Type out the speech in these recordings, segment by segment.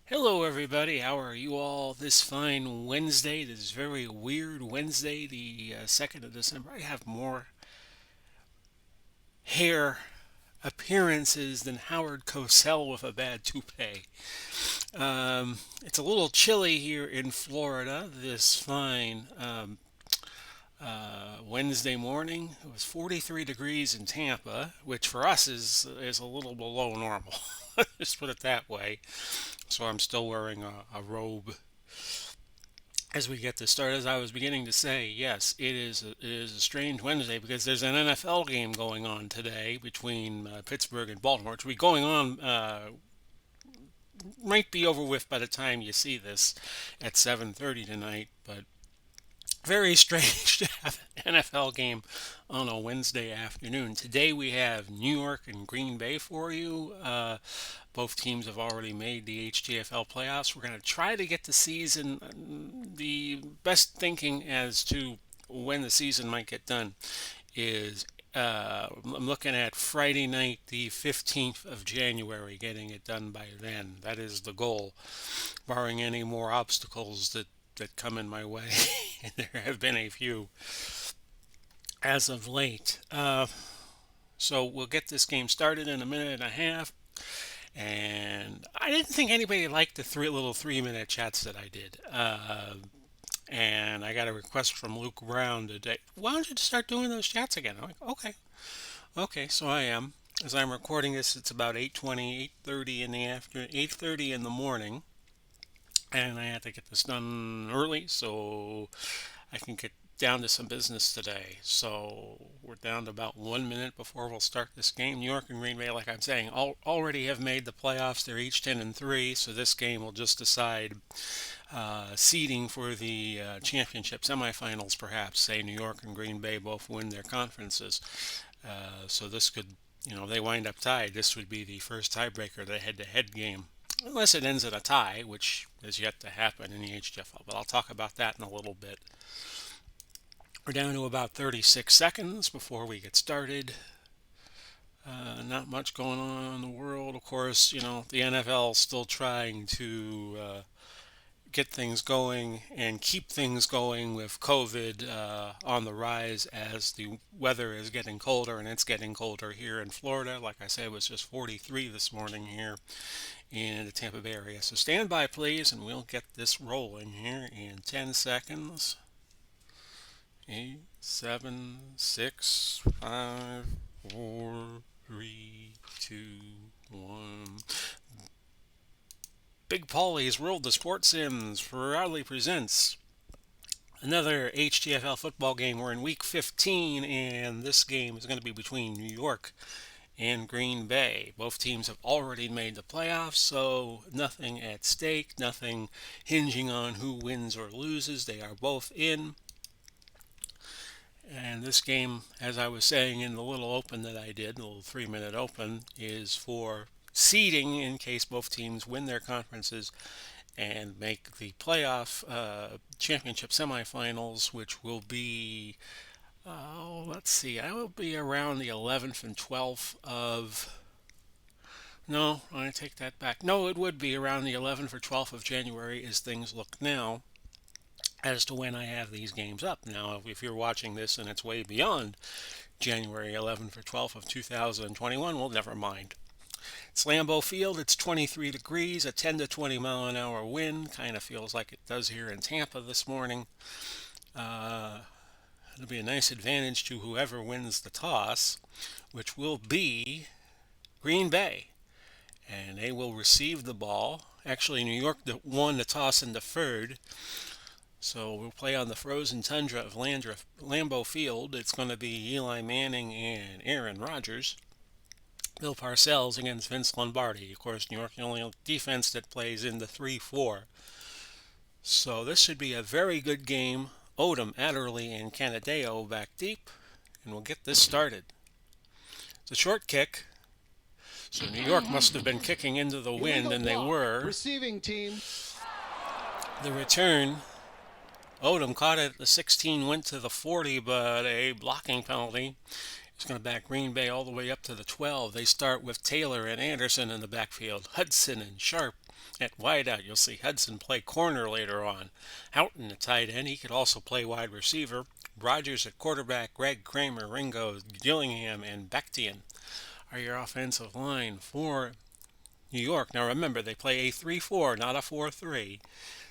Hello, everybody. How are you all this fine Wednesday? This very weird Wednesday, the 2nd of December. I have more hair appearances than Howard Cosell with a bad toupee. It's a little chilly here in Florida this fine Wednesday morning. It was 43 degrees in Tampa, which for us is a little below normal. Just put it that way. So I'm still wearing a robe as we get this started. As I was beginning to say, yes, it is a strange Wednesday because there's an NFL game going on today between Pittsburgh and Baltimore. Which will be going on, might be over with by the time you see this at 7:30 tonight, but very strange to have an NFL game on a Wednesday afternoon. Today we have New York and Green Bay for you. Both teams have already made the HTFL playoffs. We're going to try to get the season, the best thinking as to when the season might get done is I'm looking at Friday night, the 15th of January, getting it done by then. That is the goal, barring any more obstacles that come in my way. And there have been a few as of late. So we'll get this game started in a minute and a half. And I didn't think anybody liked the little 3 minute chats that I did. And I got a request from Luke Brown today. Why don't you start doing those chats again? I'm like, okay, okay. So I am. As I'm recording this, it's about 8:20, 8:30 in the afternoon, 8:30 in the morning, and I had to get this done early so I can get down to some business today. So we're down to about 1 minute before we'll start this game. New York and Green Bay, like I'm saying, already have made the playoffs. They're each 10-3, so this game will just decide seeding for the championship semifinals. Perhaps say New York and Green Bay both win their conferences. So this could, if they wind up tied, this would be the first tiebreaker, the head-to-head game. Unless it ends in a tie, which is yet to happen in the HTFL. But I'll talk about that in a little bit. We're down to about 36 seconds before we get started. Not much going on in the world. Of course, the NFL is still trying to get things going and keep things going with COVID on the rise as the weather is getting colder, and it's getting colder here in Florida. Like I said, it was just 43 this morning here in the Tampa Bay area. So stand by, please, and we'll get this rolling here in 10 seconds. 8, 7, 6, 5, 4, 3, 2, 1. Big Paulie's World of Sports Sims proudly presents another HTFL football game. We're in week 15, and this game is going to be between New York and Green Bay. Both teams have already made the playoffs, so nothing at stake, nothing hinging on who wins or loses. They are both in. And this game, as I was saying in the little open that I did, the little 3 minute open, is for seeding in case both teams win their conferences and make the playoff championship semifinals, which will be, let's see, I will be around the 11th and 12th of. No, I take that back. No, it would be around the 11th or 12th of January as things look now as to when I have these games up. Now, if you're watching this and it's way beyond January 11th or 12th of 2021, well, never mind. It's Lambeau Field. It's 23 degrees, a 10 to 20 mile an hour wind. Kind of feels like it does here in Tampa this morning. It'll be a nice advantage to whoever wins the toss, which will be Green Bay. And they will receive the ball. Actually, New York won the toss and deferred. So we'll play on the frozen tundra of Lambeau Field. It's going to be Eli Manning and Aaron Rodgers. Bill Parcells against Vince Lombardi. Of course, New York, the only defense that plays in the 3-4. So this should be a very good game. Odom, Adderley, and Canadeo back deep. And we'll get this started. It's a short kick. So New York must have been kicking into the wind, and they were. Receiving team. The return. Odom caught it at the 16, went to the 40, but a blocking penalty. He's going to back Green Bay all the way up to the 12. They start with Taylor and Anderson in the backfield, Hudson and Sharp at wideout. You'll see Hudson play corner later on. Houghton at tight end. He could also play wide receiver. Rogers at quarterback. Greg, Kramer, Ringo, Gillingham, and Bectian are your offensive line for New York. Now remember, they play a 3-4, not a 4-3.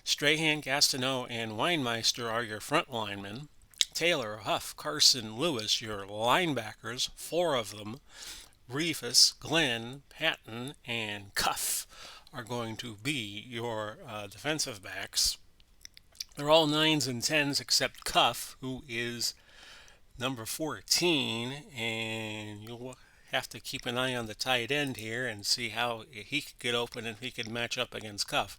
Strahan, Gastineau, and Weinmeister are your front linemen. Taylor, Huff, Carson, Lewis, your linebackers, four of them. Reefus, Glenn, Patton, and Cuff are going to be your defensive backs. They're all 9s and 10s except Cuff, who is number 14, and you'll have to keep an eye on the tight end here and see how he could get open and if he could match up against Cuff.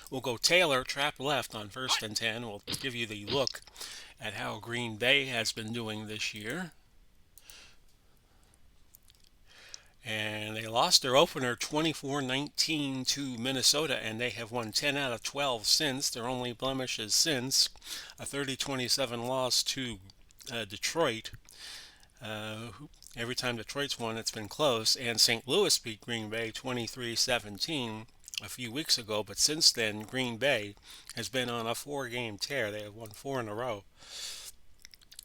We'll go Taylor, trap left on 1st and 10. We'll give you the look at how Green Bay has been doing this year. And they lost their opener 24-19 to Minnesota, and they have won 10 out of 12 since. Their only blemishes since a 30-27 loss to Detroit. Every time Detroit's won, it's been close. And St. Louis beat Green Bay 23-17 a few weeks ago. But since then, Green Bay has been on a 4-game tear. They have won 4 in a row.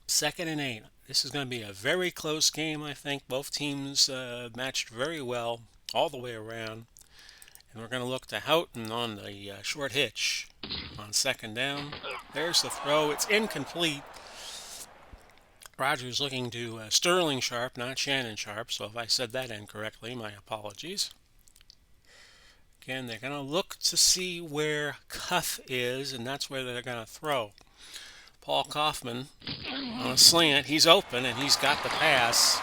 2nd and 8. This is going to be a very close game, I think. Both teams matched very well all the way around. And we're going to look to Houghton on the short hitch on 2nd down. There's the throw. It's incomplete. Rogers looking to Sterling Sharp, not Shannon Sharp. So if I said that incorrectly, my apologies. Again, they're going to look to see where Cuff is, and that's where they're going to throw. Paul Kaufman on a slant. He's open, and he's got the pass.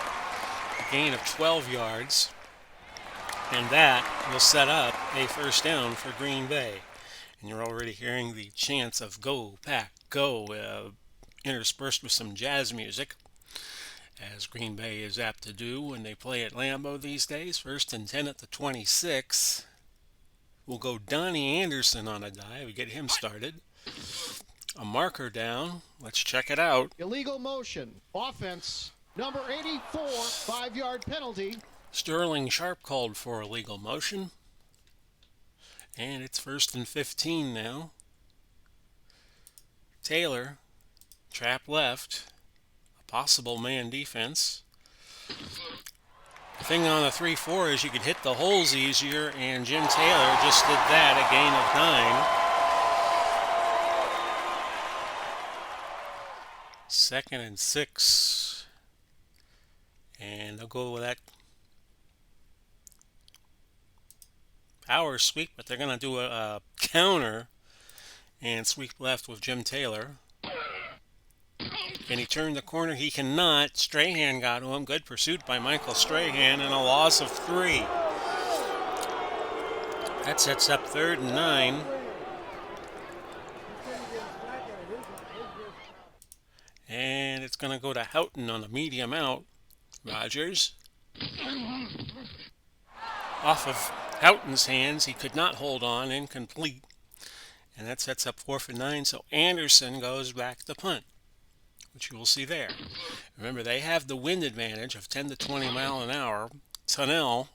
A gain of 12 yards. And that will set up a 1st down for Green Bay. And you're already hearing the chants of "Go, Pack, Go," interspersed with some jazz music, as Green Bay is apt to do when they play at Lambeau these days. 1st and 10 at the 26. We'll go Donnie Anderson on a dive. We get him started. A marker down. Let's check it out. Illegal motion. Offense. Number 84. 5-yard penalty. Sterling Sharp called for illegal motion. And it's 1st and 15 now. Taylor. Trap left. A possible man defense. The thing on a 3-4 is you could hit the holes easier, and Jim Taylor just did that, a gain of 9. 2nd and 6. And they'll go with that power sweep, but they're going to do a counter and sweep left with Jim Taylor. Can he turn the corner? He cannot. Strahan got to him. Good pursuit by Michael Strahan, and a loss of 3. That sets up 3rd and 9. And it's going to go to Houghton on a medium out. Rogers. Off of Houghton's hands. He could not hold on. Incomplete. And that sets up 4th and 9. So Anderson goes back to punt, which you will see there. Remember, they have the wind advantage of 10 to 20 mile an hour. Tunnell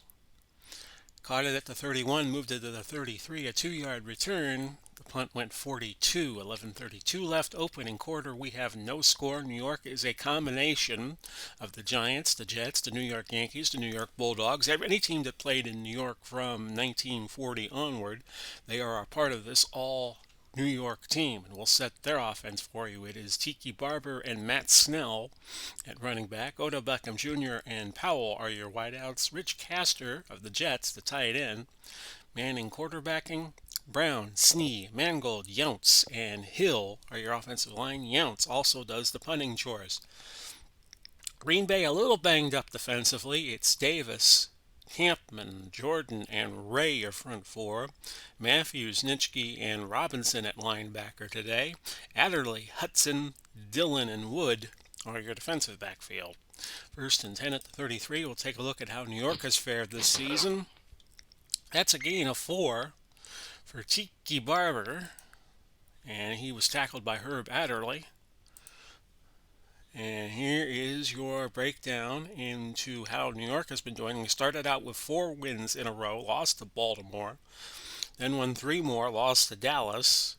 caught it at the 31, moved it to the 33, a 2-yard return. The punt went 42, 11:32 left. Opening quarter, we have no score. New York is a combination of the Giants, the Jets, the New York Yankees, the New York Bulldogs. Any team that played in New York from 1940 onward, they are a part of this all New York team, and we'll set their offense for you. It is Tiki Barber and Matt Snell at running back. Odell Beckham Jr. and Powell are your wideouts. Rich Castor of the Jets, the tight end. Manning quarterbacking. Brown, Snee, Mangold, Younts, and Hill are your offensive line. Younts also does the punting chores. Green Bay a little banged up defensively. It's Davis, Campman, Jordan, and Ray your front 4. Matthews, Nitschke, and Robinson at linebacker today. Adderley, Hudson, Dillon, and Wood are your defensive backfield. 1st and 10 at the 33. We'll take a look at how New York has fared this season. That's a gain of 4 for Tiki Barber, and he was tackled by Herb Adderley. And here is your breakdown into how New York has been doing. We started out with 4 wins in a row, lost to Baltimore, then won 3 more, lost to Dallas,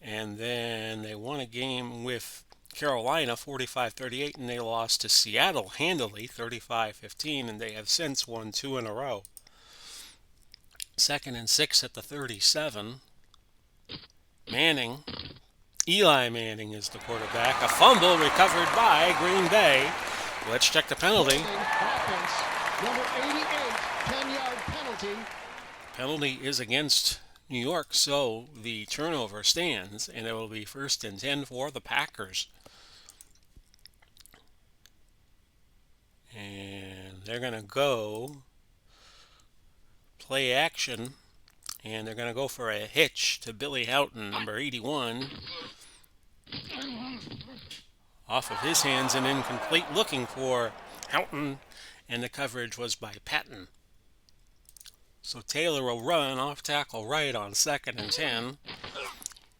and then they won a game with Carolina 45-38, and they lost to Seattle handily 35-15, and they have since won 2 in a row. 2nd and 6 at the 37. Manning, Eli Manning is the quarterback. A fumble recovered by Green Bay. Let's check the penalty. Offense, number 88, 10-yard penalty. Penalty is against New York, so the turnover stands, and it will be 1st and 10 for the Packers. And they're going to go play action, and they're going to go for a hitch to Billy Houghton, number 81. Off of his hands and incomplete, looking for Houghton, and the coverage was by Patton. So Taylor will run off tackle right on 2nd and 10.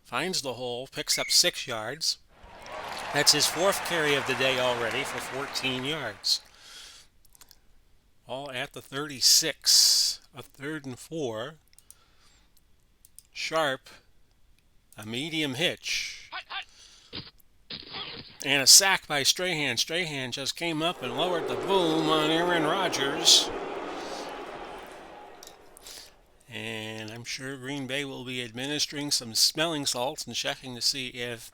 Finds the hole, picks up 6 yards. That's his 4th carry of the day already for 14 yards. All at the 36. A 3rd and 4. Sharp, a medium hitch. And a sack by Strahan. Strahan just came up and lowered the boom on Aaron Rodgers. And I'm sure Green Bay will be administering some smelling salts and checking to see if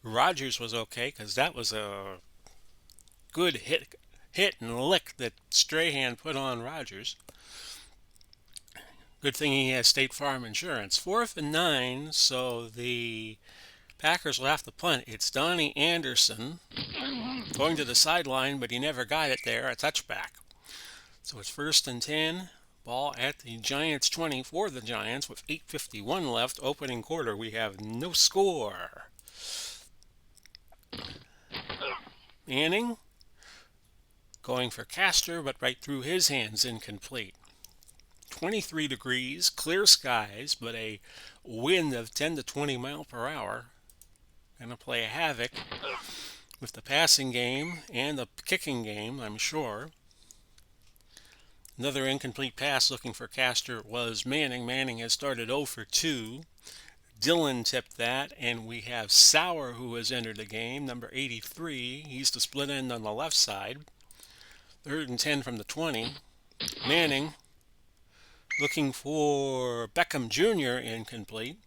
Rodgers was okay, because that was a good hit and lick that Strahan put on Rodgers. Good thing he has State Farm insurance. 4th and 9, so the Packers will have to punt. It's Donnie Anderson going to the sideline, but he never got it there. A touchback. So it's 1st and 10. Ball at the Giants 20 for the Giants with 8:51 left. Opening quarter, we have no score. Manning going for Castor, but right through his hands, incomplete. 23 degrees, clear skies, but a wind of 10 to 20 mile per hour. Going to play havoc with the passing game and the kicking game, I'm sure. Another incomplete pass looking for Castor was Manning. Manning has started 0 for 2. Dillon tipped that, and we have Sauer who has entered the game, number 83. He's the split end on the left side. 3rd and 10 from the 20. Manning looking for Beckham Jr., incomplete.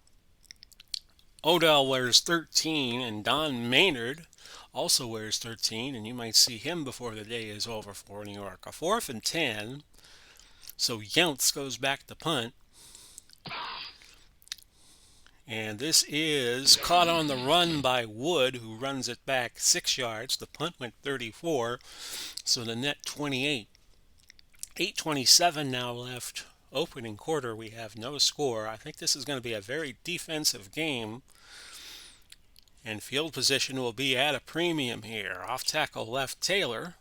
Odell wears 13, and Don Maynard also wears 13, and you might see him before the day is over for New York. A 4th and 10, so Yountz goes back to punt. And this is caught on the run by Wood, who runs it back 6 yards. The punt went 34, so the net 28. 8:27 now left. Opening quarter, we have no score. I think this is going to be a very defensive game. And field position will be at a premium here. Off tackle left Taylor,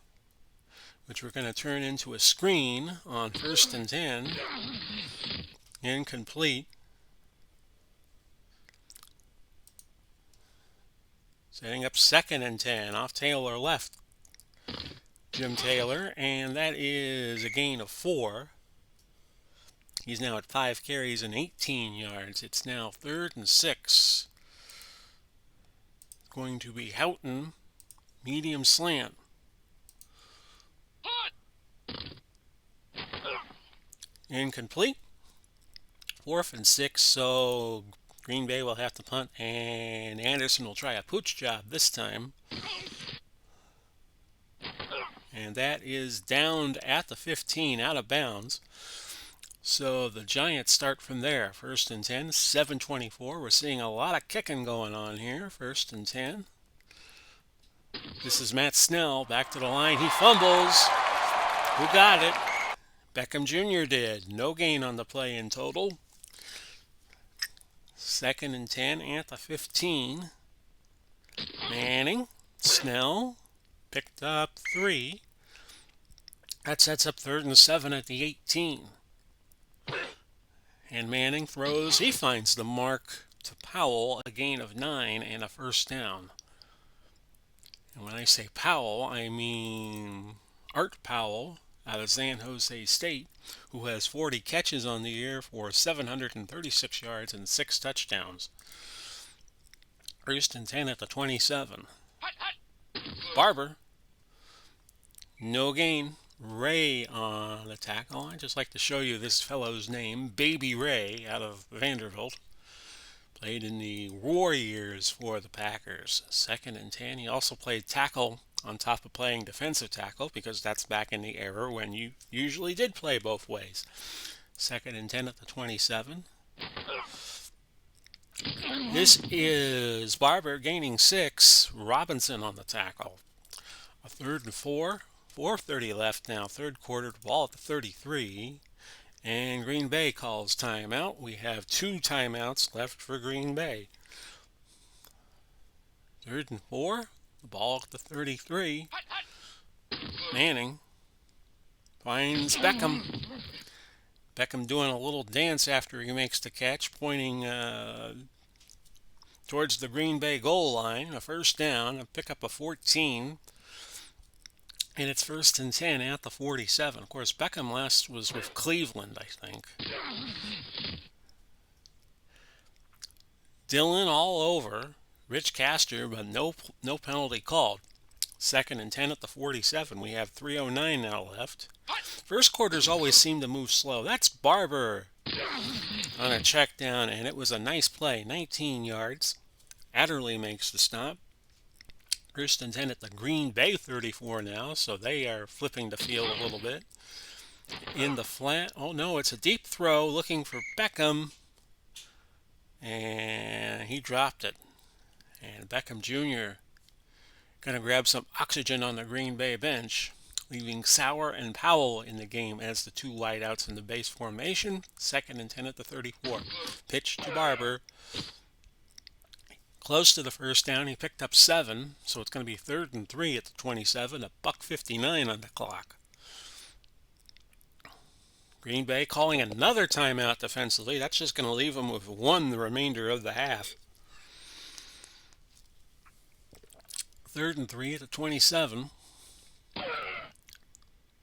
which we're going to turn into a screen on 1st and 10. Incomplete. Setting up 2nd and 10. Off Taylor left. Jim Taylor, and that is a gain of 4. He's now at 5 carries and 18 yards. It's now 3rd and 6. Going to be Houghton, medium slant. Incomplete. 4th and 6, so Green Bay will have to punt, and Anderson will try a pooch job this time. And that is downed at the 15, out of bounds. So the Giants start from there. 1st and 10, 7:24. We're seeing a lot of kicking going on here. 1st and 10. This is Matt Snell back to the line. He fumbles. Who got it? Beckham Jr. did. No gain on the play in total. 2nd and 10 at the 15. Manning, Snell, picked up 3. That sets up 3rd and 7 at the 18. And Manning throws. He finds the mark to Powell, a gain of 9 and a 1st down. And when I say Powell, I mean Art Powell out of San Jose State, who has 40 catches on the year for 736 yards and 6 touchdowns. First and 10 at the 27. Barber, no gain. Ray on the tackle. I'd just like to show you this fellow's name, Baby Ray out of Vanderbilt. Played in the War years for the Packers. Second and 10. He also played tackle on top of playing defensive tackle because that's back in the era when you usually did play both ways. Second and 10 at the 27. This is Barber gaining 6. Robinson on the tackle. A third and 4. 4:30 left now. Third quarter. Ball at the 33. And Green Bay calls timeout. We have 2 timeouts left for Green Bay. Third and 4. The ball at the 33. Manning finds Beckham. Beckham doing a little dance after he makes the catch, pointing towards the Green Bay goal line. A first down, a pickup of 14. And it's first and 10 at the 47. Of course, Beckham last was with Cleveland, I think. Dillon all over Rich Castor, but no penalty called. Second and 10 at the 47. We have 3:09 now left. First quarters always seem to move slow. That's Barber on a check down, and it was a nice play. 19 yards. Adderley makes the stop. First and 10 at the Green Bay 34 now, so they are flipping the field a little bit. In the flat. Oh no, it's a deep throw looking for Beckham. And he dropped it. And Beckham Jr. going to grab some oxygen on the Green Bay bench, leaving Sauer and Powell in the game as the 2 wideouts in the base formation. Second and 10 at the 34. Pitch to Barber. Close to the first down. He picked up 7, so it's going to be third and 3 at the 27. A $1:59 on the clock. Green Bay calling another timeout defensively. That's just going to leave them with 1 the remainder of the half. Third and 3 at the 27.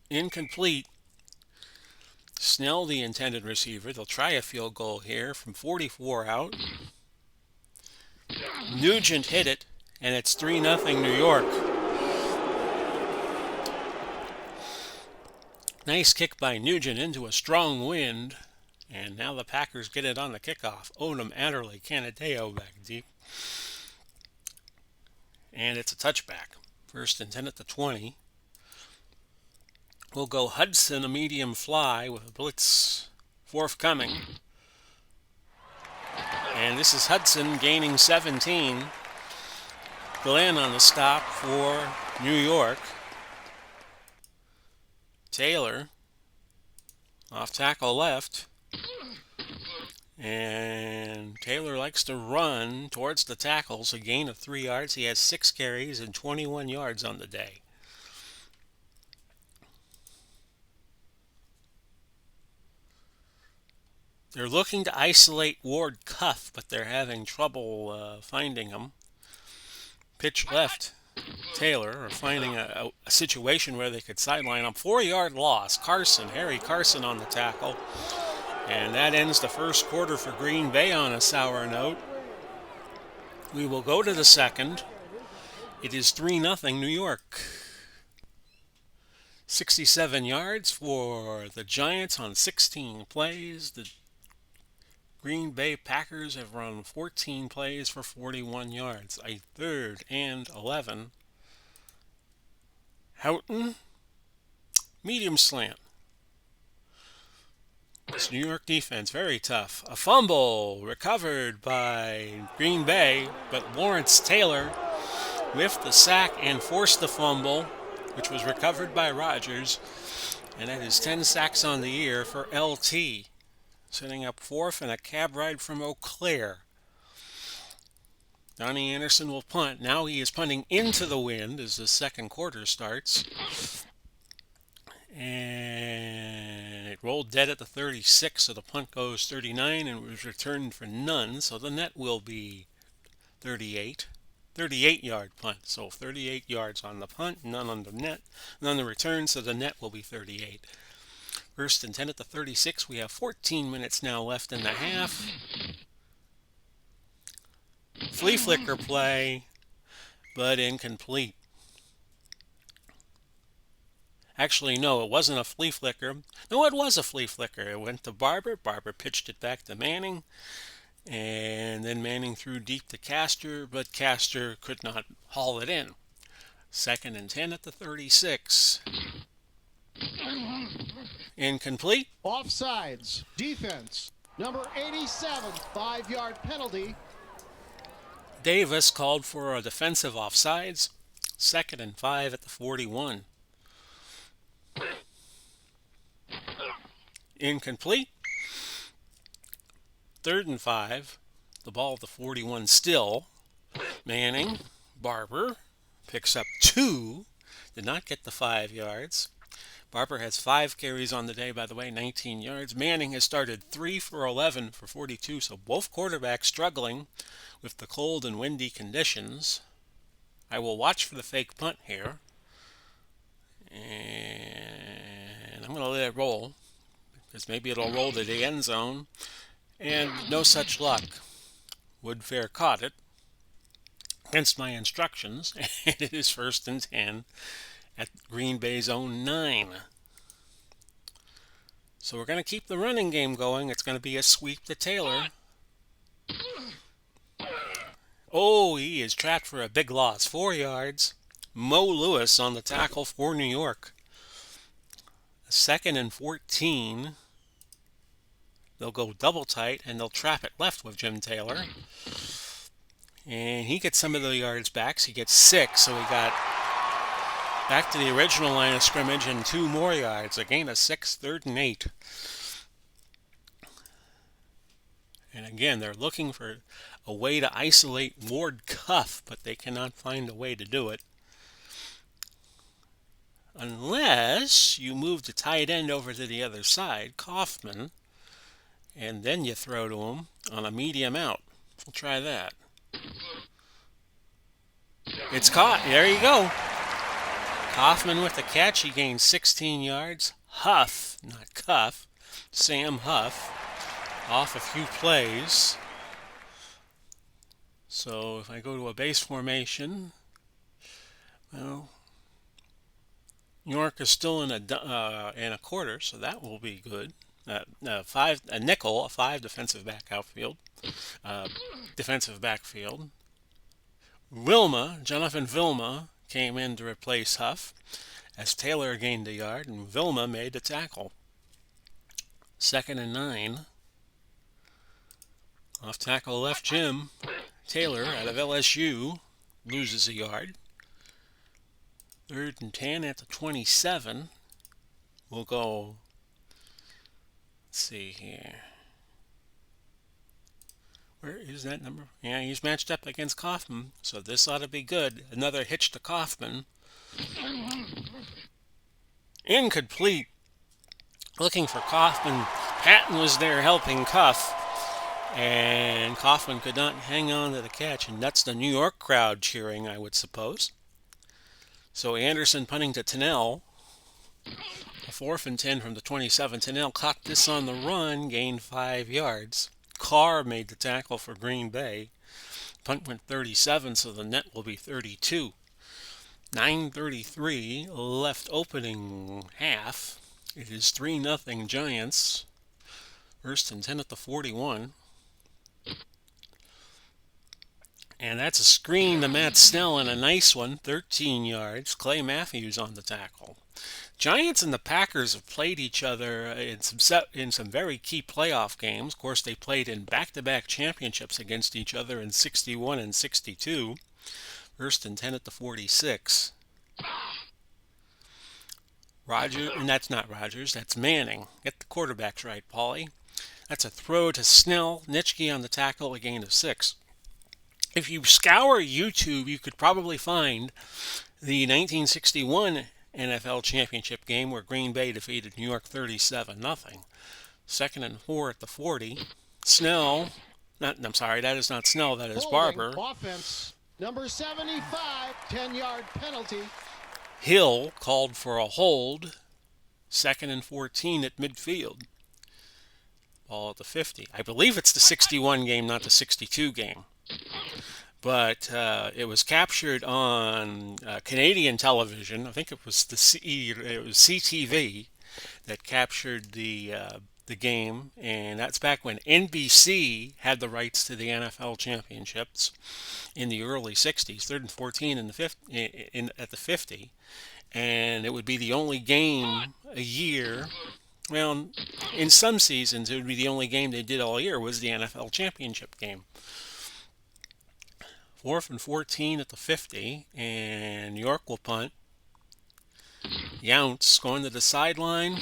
Incomplete. Snell, the intended receiver. They'll try a field goal here from 44 out. Nugent hit it, and it's 3-0 New York. Nice kick by Nugent into a strong wind. And now the Packers get it on the kickoff. Odom, Adderley, Canadeo back deep. And it's a touchback. First and 10 at the 20. We'll go Hudson, a medium fly with a blitz forthcoming. And this is Hudson gaining 17. Glenn on the stop for New York. Taylor off tackle left. And Taylor likes to run towards the tackles, a gain of 3 yards. He has 6 carries and 21 yards on the day. They're looking to isolate Ward Cuff, but they're having trouble finding him. Pitch left, Taylor, or finding a situation where they could sideline him. 4-yard loss. Harry Carson on the tackle. And that ends the first quarter for Green Bay on a sour note. We will go to the second. It is 3-0 New York. 67 yards for the Giants on 16 plays. The Green Bay Packers have run 14 plays for 41 yards. A third and 11. Houghton, medium slant. This New York defense, very tough. A fumble recovered by Green Bay, but Lawrence Taylor whiffed the sack and forced the fumble, which was recovered by Rodgers. And that is 10 sacks on the year for LT. Setting up 4th and a cab ride from Eau Claire. Donnie Anderson will punt. Now he is punting into the wind as the second quarter starts. And it rolled dead at the 36, so the punt goes 39 and was returned for none. So the net will be 38. 38-yard punt. So 38 yards on the punt, none on the net, none on the return, so the net will be 38. First and 10 at the 36. We have 14 minutes now left in the half. Flea flicker play, but incomplete. Actually, no, it wasn't a flea flicker. No, it was a flea flicker. It went to Barber. Barber pitched it back to Manning. And then Manning threw deep to Castor, but Castor could not haul it in. Second and 10 at the 36. Incomplete. Offsides. Defense. Number 87, 5-yard penalty. Davis called for a defensive offsides. Second and 5 at the 41. Incomplete. Third and 5. The ball at the 41 still. Manning. Barber picks up 2. Did not get the 5 yards. Barber has 5 carries on the day, by the way, 19 yards. Manning has started 3 for 11 for 42, so both quarterbacks struggling with the cold and windy conditions. I will watch for the fake punt here. And I'm going to let it roll, because maybe it'll roll to the end zone. And no such luck. Woodfair caught it against my instructions, and it is first and 10 at Green Bay's own 9. So we're going to keep the running game going. It's going to be a sweep to Taylor. Oh, he is trapped for a big loss. 4 yards. Mo Lewis on the tackle for New York. Second and 14. They'll go double tight, and they'll trap it left with Jim Taylor. And he gets some of the yards back. So he gets 6, so he got back to the original line of scrimmage and 2 more yards. A gain of 6, third and 8. And again, they're looking for a way to isolate Ward Cuff, but they cannot find a way to do it. Unless you move the tight end over to the other side, Kaufman, and then you throw to him on a medium out. We'll try that. It's caught. There you go. Kaufman with the catch. He gains 16 yards. Huff, not Cuff, Sam Huff, off a few plays. So if I go to a base formation, well, New York is still in a quarter, so that will be good. A nickel, a 5 defensive backfield. Jonathan Vilma came in to replace Huff as Taylor gained a yard and Vilma made the tackle. Second and 9. Off tackle left Jim Taylor out of LSU loses a yard. Third and 10 at the 27. We'll go, let's see here. Where is that number? Yeah, he's matched up against Kaufman, so this ought to be good. Another hitch to Kaufman. Incomplete. Looking for Kaufman. Patton was there helping Cuff. And Kaufman could not hang on to the catch, and that's the New York crowd cheering, I would suppose. So Anderson punting to Tennell. A 4th and 10 from the 27. Tennell caught this on the run, gained 5 yards. Carr made the tackle for Green Bay. Punt went 37, so the net will be 32. 9:33 left opening half. It is 3-0 Giants. First and 10 at the 41. And that's a screen to Matt Snell and a nice one, 13 yards. Clay Matthews on the tackle. Giants and the Packers have played each other in some very key playoff games. Of course, they played in back-to-back championships against each other in 61 and 62. First and 10 at the 46. And that's not Rogers, that's Manning. Get the quarterbacks right, Paulie. That's a throw to Snell. Nitschke on the tackle, a gain of 6. If you scour YouTube, you could probably find the 1961 NFL Championship game where Green Bay defeated New York 37-0. Second and 4 at the 40. That is not Snell, that is Barber. Offense. Number 75, 10-yard penalty. Hill called for a hold, 2nd and 14 at midfield. Ball at the 50. I believe it's the 61 game, not the 62 game. But it was captured on Canadian television. I think it was it was CTV that captured the game, and that's back when NBC had the rights to the NFL championships in the early 60s, 3rd and 14 in the at the 50, and it would be the only game a year. Well, in some seasons, it would be the only game they did all year was the NFL championship game. 4th and 14 at the 50, and New York will punt. Younts going to the sideline.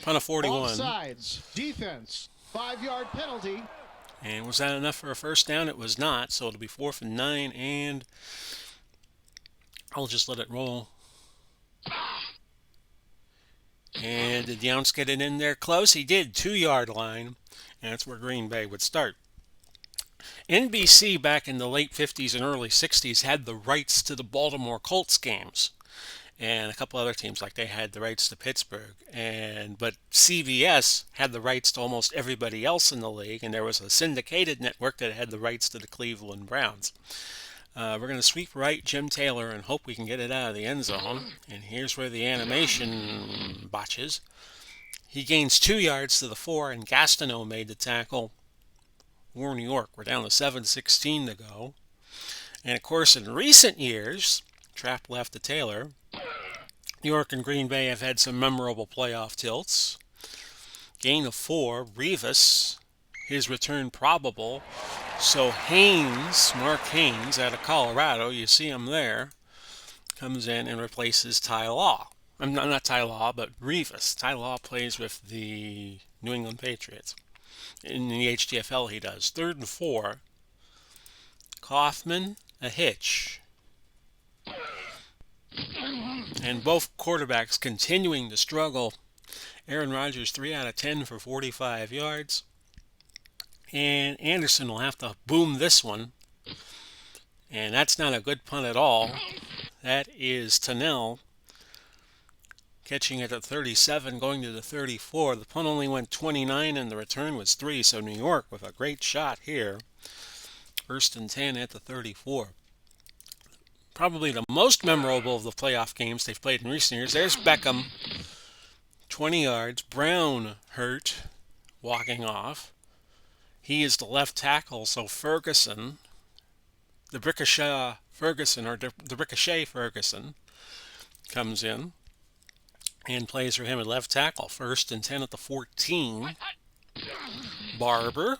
Punt of 41. Offsides. Defense. 5-yard penalty. And was that enough for a first down? It was not, so it'll be 4th and 9, and I'll just let it roll. And did Younts get it in there close? He did, 2-yard line, and that's where Green Bay would start. NBC back in the late 50s and early 60s had the rights to the Baltimore Colts games, and a couple other teams, like they had the rights to Pittsburgh, but CBS had the rights to almost everybody else in the league, and there was a syndicated network that had the rights to the Cleveland Browns. We're going to sweep right Jim Taylor and hope we can get it out of the end zone. And here's where the animation botches. He gains 2 yards to the 4, and Gastineau made the tackle for New York. We're down to 7:16 to go. And of course, in recent years, trap left to Taylor. New York and Green Bay have had some memorable playoff tilts. Gain of 4, Revis, his return probable. So Mark Haynes out of Colorado, you see him there, comes in and replaces Ty Law. I'm not Ty Law, but Revis. Ty Law plays with the New England Patriots. In the HTFL he does. 3rd and 4. Kaufman, a hitch. And both quarterbacks continuing to struggle. Aaron Rodgers 3 out of 10 for 45 yards. And Anderson will have to boom this one. And that's not a good punt at all. That is Tunnell catching it at 37, going to the 34. The punt only went 29 and the return was 3. So New York with a great shot here. 1st and 10 at the 34. Probably the most memorable of the playoff games they've played in recent years. There's Beckham, 20 yards. Brown hurt, walking off. He is the left tackle, so Ferguson, the Ricochet Ferguson, comes in and plays for him at left tackle. 1st and 10 at the 14. Barber,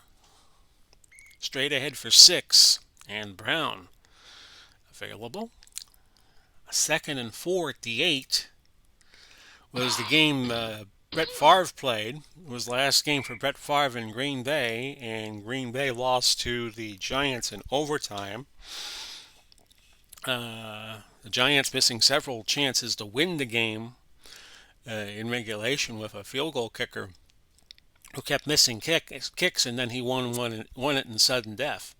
straight ahead for 6, and Brown available. 2nd and 4 at the 8 was the game Brett Favre played. It was the last game for Brett Favre in Green Bay, and Green Bay lost to the Giants in overtime. The Giants missing several chances to win the game in regulation with a field goal kicker who kept missing kicks, and then he won it in sudden death.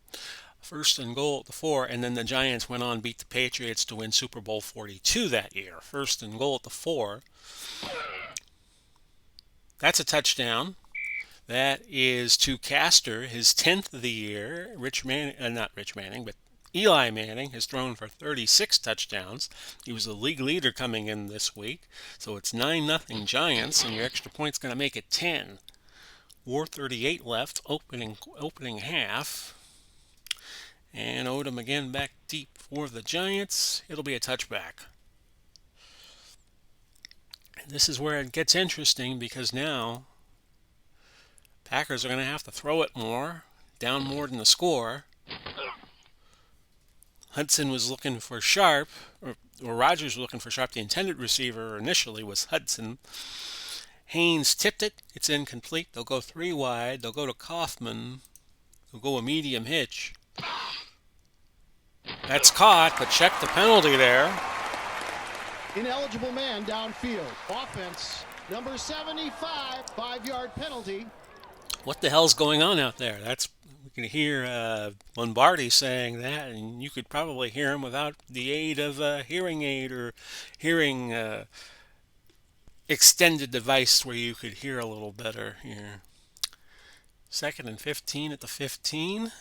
1st and goal at the 4, and then the Giants went on beat the Patriots to win Super Bowl 42 that year. 1st and goal at the 4. That's a touchdown. That is to Castor, his 10th of the year. Eli Manning has thrown for 36 touchdowns. He was the league leader coming in this week. So it's 9-0 Giants, and your extra point's going to make it 10. 4:38 left, opening half. And Odom again back deep for the Giants. It'll be a touchback. This is where it gets interesting because now Packers are going to have to throw it more, down more than the score. Hudson was looking for Sharp, or Rodgers was looking for Sharp. The intended receiver initially was Hudson. Haynes tipped it. It's incomplete. They'll go 3 wide. They'll go to Kaufman. They'll go a medium hitch. That's caught, but check the penalty there. Ineligible man downfield. Offense, number 75, 5-yard penalty. What the hell's going on out there? We can hear Lombardi saying that, and you could probably hear him without the aid of a hearing aid or hearing extended device where you could hear a little better here. 2nd and 15 at the 15.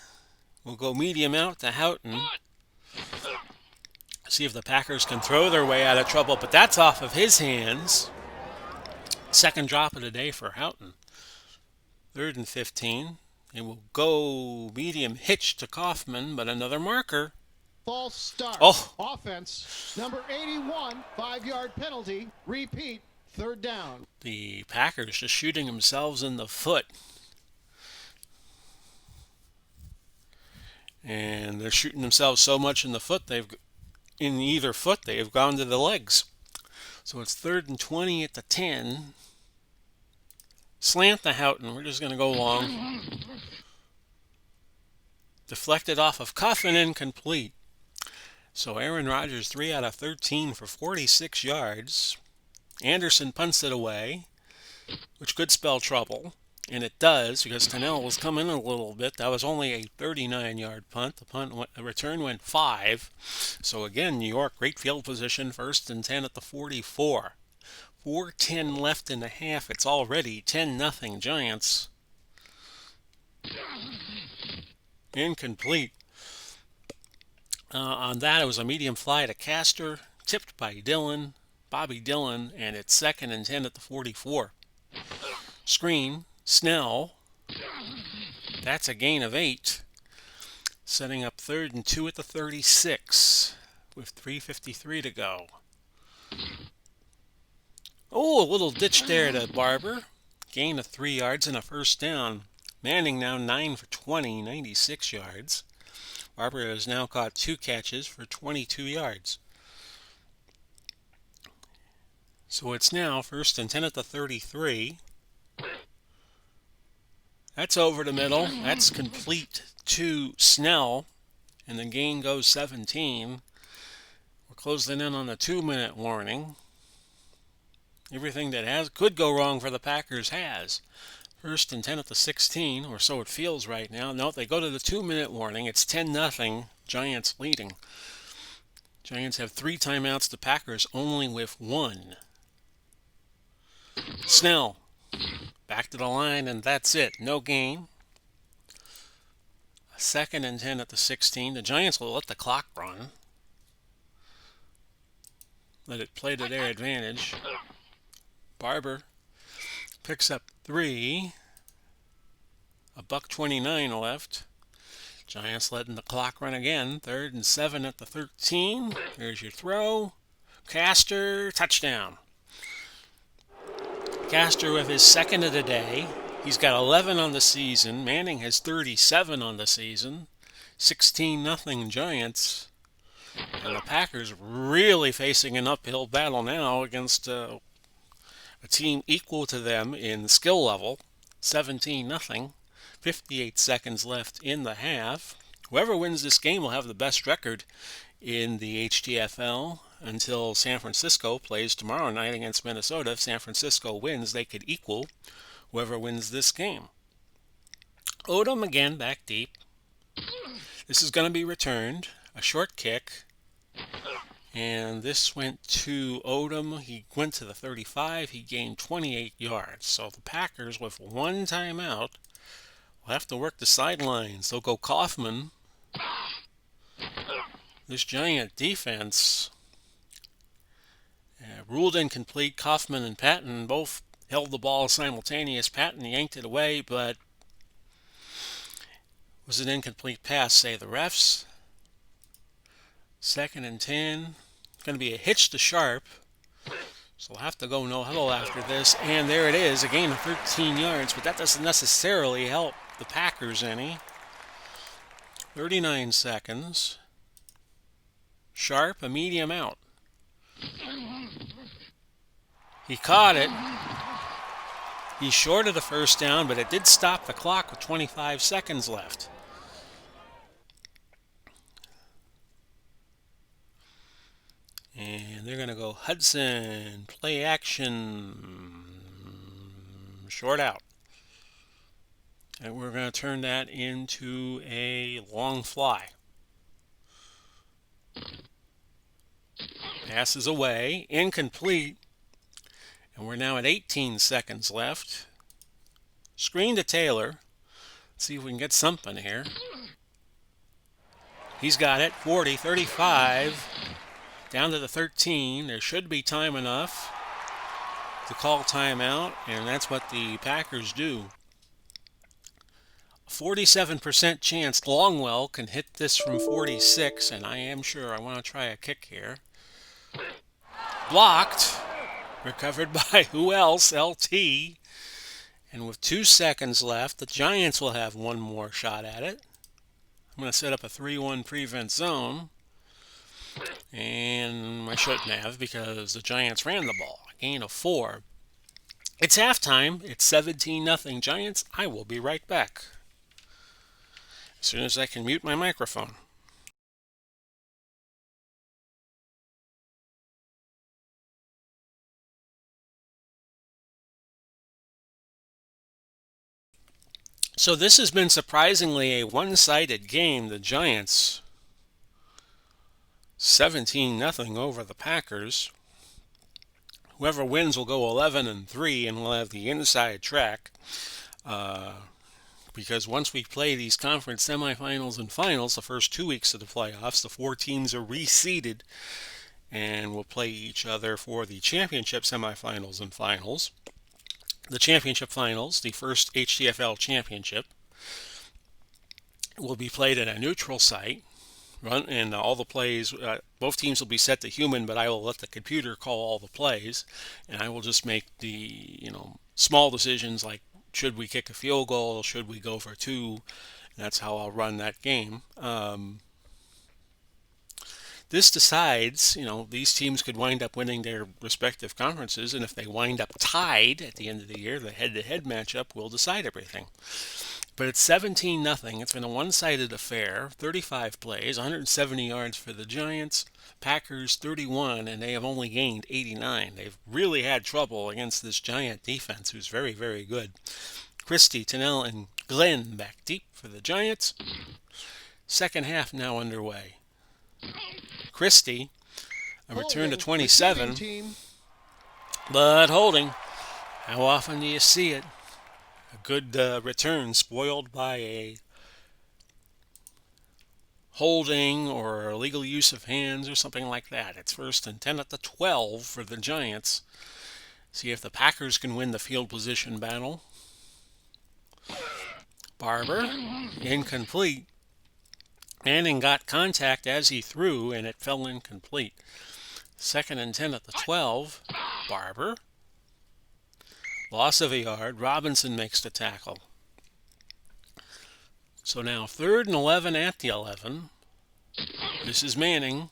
We'll go medium out to Houghton. See if the Packers can throw their way out of trouble, but that's off of his hands. Second drop of the day for Houghton. 3rd and 15. And we'll go medium hitch to Kaufman, but another marker. False start. Oh. Offense, number 81, 5-yard penalty. Repeat, 3rd down. The Packers just shooting themselves in the foot. And they're shooting themselves so much in the foot, in either foot, they have gone to the legs. So it's 3rd and 20 at the 10. Slant to Houghton. We're just going to go long. Deflected off of Coffin, incomplete. So Aaron Rodgers 3 out of 13 for 46 yards. Anderson punts it away, which could spell trouble. And it does, because Tennell was coming in a little bit. That was only a 39-yard punt. The return went 5. So again, New York, great field position, 1st and 10 at the 44. 4:10 left in the half. It's already 10-0 Giants. Incomplete. On that, it was a medium fly to Castor, tipped by Bobby Dillon, and it's 2nd and 10 at the 44. Screen, Snell. That's a gain of 8. Setting up 3rd and 2 at the 36 with 3:53 to go. Oh, a little ditch there to Barber. Gain of 3 yards and a 1st down. Manning now 9 for 20, 96 yards. Barber has now caught 2 catches for 22 yards. So it's now 1st and 10 at the 33. That's over the middle. That's complete to Snell. And the gain goes 17. We're closing in on the 2-minute warning. Everything that could go wrong for the Packers has. 1st and 10 at the 16, or so it feels right now. No, they go to the 2-minute warning. It's 10-0, Giants leading. Giants have 3 timeouts, the Packers only with 1. Snell, back to the line, and that's it. No gain. 2nd and 10 at the 16. The Giants will let the clock run. Let it play to their advantage. Barber picks up 3. $1:29 left. Giants letting the clock run again. 3rd and 7 at the 13. There's your throw. Castor, touchdown. Castor with his 2nd of the day. He's got 11 on the season. Manning has 37 on the season. 16-0 Giants. And the Packers really facing an uphill battle now against a team equal to them in skill level. 17-0. 58 seconds left in the half. Whoever wins this game will have the best record in the HTFL until San Francisco plays tomorrow night against Minnesota. If San Francisco wins, they could equal whoever wins this game. Odom again back deep. This is going to be returned. A short kick. And this went to Odom. He went to the 35. He gained 28 yards. So the Packers, with 1 timeout, will have to work the sidelines. They'll go Kaufman. This Giant defense ruled incomplete. Kaufman and Patton both held the ball simultaneous. Patton yanked it away, but was an incomplete pass, say the refs. 2nd and 10. It's going to be a hitch to Sharp. So we'll have to go no huddle after this. And there it is, a gain of 13 yards, but that doesn't necessarily help the Packers any. 39 seconds. Sharp, a medium out. He caught it. He's short of the 1st down, but it did stop the clock with 25 seconds left. And they're going to go Hudson, play action, short out. And we're going to turn that into a long fly. Passes away, incomplete, and we're now at 18 seconds left. Screen to Taylor. Let's see if we can get something here. He's got it. 40, 35, down to the 13. There should be time enough to call timeout, and that's what the Packers do. 47% chance Longwell can hit this from 46, and I am sure I want to try a kick here. Blocked. Recovered by who else? LT. And with 2 seconds left, the Giants will have one more shot at it. I'm going to set up a 3-1 prevent zone. And I shouldn't have because the Giants ran the ball. A gain of 4. It's halftime. It's 17-0 Giants. I will be right back as soon as I can mute my microphone. So this has been surprisingly a one-sided game. The Giants 17-0 over the Packers. Whoever wins will go 11-3 and will have the inside track. Because once we play these conference semifinals and finals, the first 2 weeks of the playoffs, the 4 teams are reseeded and will play each other for the championship semifinals and finals. The championship finals, the first HTFL championship, will be played at a neutral site. And all the plays, both teams will be set to human, but I will let the computer call all the plays, and I will just make the small decisions like should we kick a field goal, should we go for 2. That's how I'll run that game. This decides, these teams could wind up winning their respective conferences, and if they wind up tied at the end of the year, the head-to-head matchup will decide everything. But it's 17-0. It's been a one-sided affair. 35 plays, 170 yards for the Giants. Packers 31, and they have only gained 89. They've really had trouble against this Giant defense, who's very, very good. Christie, Tennell, and Glenn back deep for the Giants. Second half now underway. Christie, a return to 27, but holding. How often do you see it? A good return spoiled by a holding or illegal use of hands or something like that. It's 1st and 10 at the 12 for the Giants. See if the Packers can win the field position battle. Barber, incomplete. Manning got contact as he threw, and it fell incomplete. 2nd and 10 at the 12. Barber. Loss of a yard. Robinson makes the tackle. So now 3rd and 11 at the 11. This is Manning.